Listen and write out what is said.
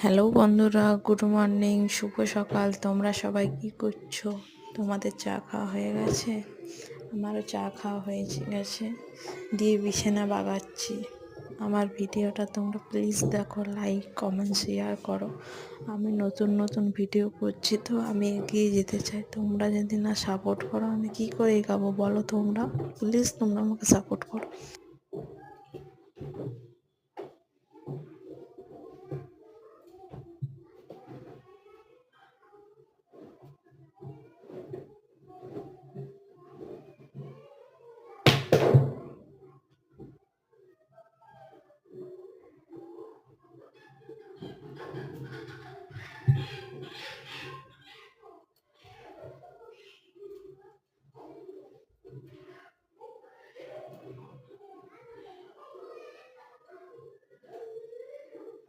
Hello বন্ধুরা, good morning, শুভ সকাল। তোমরা সবাই কি করছো? তোমাদের চা খাওয়া হয়ে গেছে? আমারও চা খাওয়া হয়ে গেছে, দিয়ে বিছানা বাগাচ্ছি। আমার ভিডিওটা তোমরা প্লিজ দেখো, লাইক কমেন্ট শেয়ার করো। আমি নতুন নতুন ভিডিও করছি, তো আমি এগিয়ে যেতে চাই। তোমরা যদি না সাপোর্ট করো আমি কি করে এগাবো বলো? তোমরা প্লিজ তোমরা আমাকে সাপোর্ট করো।